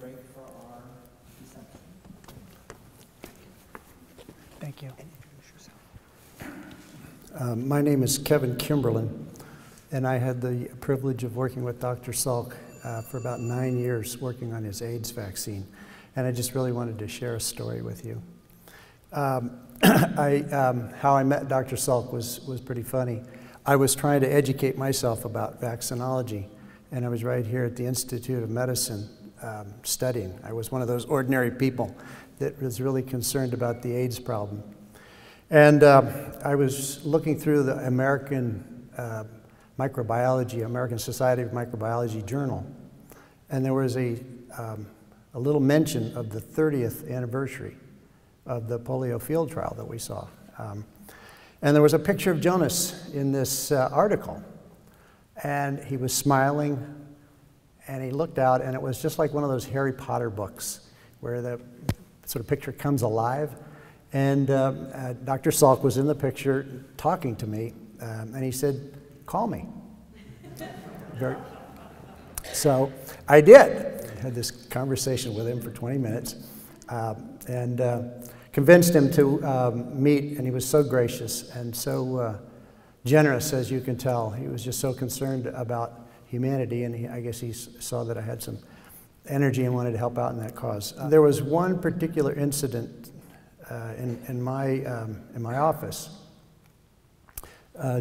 break for our reception. Thank you. My name is Kevin Kimberlin, and I had the privilege of working with Dr. Salk for about 9 years working on his AIDS vaccine. And I just really wanted to share a story with you. How I met Dr. Salk was pretty funny. I was trying to educate myself about vaccinology, and I was right here at the Institute of Medicine studying. I was one of those ordinary people that was really concerned about the AIDS problem. And I was looking through the American Microbiology, American Society of Microbiology journal, and there was a little mention of the 30th anniversary of the polio field trial that we saw. And there was a picture of Jonas in this article, and he was smiling, and he looked out, and it was just like one of those Harry Potter books where the sort of picture comes alive. And Dr. Salk was in the picture talking to me, and he said, "Call me." So I did. I had this conversation with him for 20 minutes and convinced him to meet, and he was so gracious and so generous, as you can tell. He was just so concerned about humanity, and I guess he saw that I had some energy and wanted to help out in that cause. There was one particular incident in my office.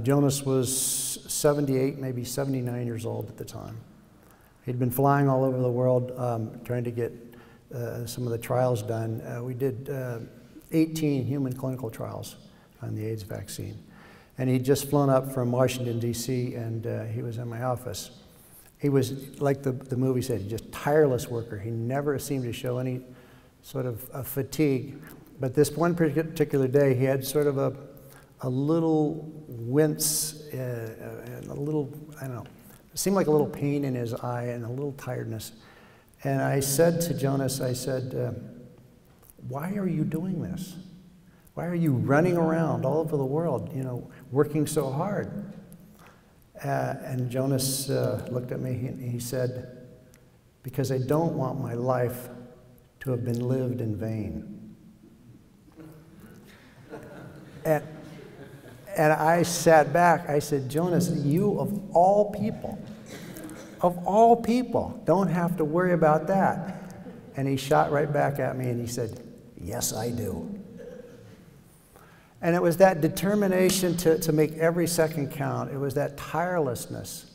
Jonas was 78, maybe 79 years old at the time. He'd been flying all over the world trying to get some of the trials done. We did 18 human clinical trials on the AIDS vaccine. And he'd just flown up from Washington, D.C., and he was in my office. He was, like the movie said, just tireless worker. He never seemed to show any sort of fatigue. But this one particular day, he had sort of a little wince and a little, I don't know, it seemed like a little pain in his eye and a little tiredness. And I said to Jonas, I said, "Why are you doing this? Why are you running around all over the world, you know, working so hard?" And Jonas looked at me and he said, "Because I don't want my life to have been lived in vain." And I sat back, I said, "Jonas, you of all people, don't have to worry about that." And he shot right back at me and he said, "Yes, I do." And it was that determination to make every second count. It was that tirelessness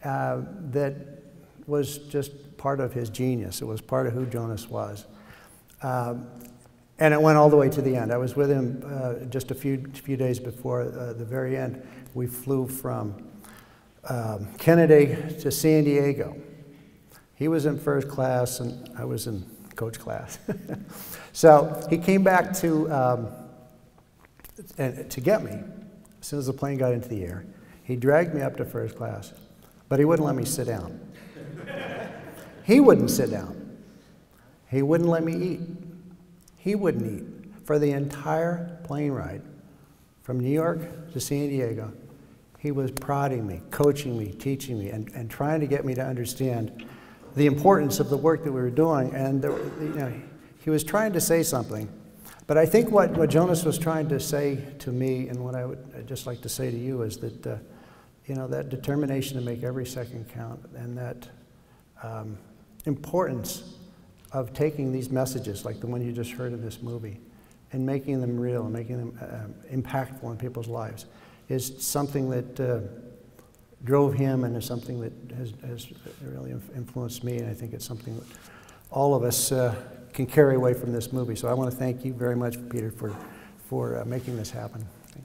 that was just part of his genius. It was part of who Jonas was. And it went all the way to the end. I was with him just a few days before the very end. We flew from Kennedy to San Diego. He was in first class and I was in coach class. So he came back to get me as soon as the plane got into the air. He dragged me up to first class, but he wouldn't let me sit down. He wouldn't sit down. He wouldn't let me eat. He wouldn't eat for the entire plane ride from New York to San Diego. He was prodding me, coaching me, teaching me, and trying to get me to understand the importance of the work that we were doing. And you know, he was trying to say something. But I think what Jonas was trying to say to me, and what I would just like to say to you, is that you know, that determination to make every second count, and that importance of taking these messages, like the one you just heard in this movie, and making them real and making them impactful in people's lives, is something that drove him, and is something that has really influenced me, and I think it's something that all of us can carry away from this movie. So I want to thank you very much, Peter, for making this happen. Thank you.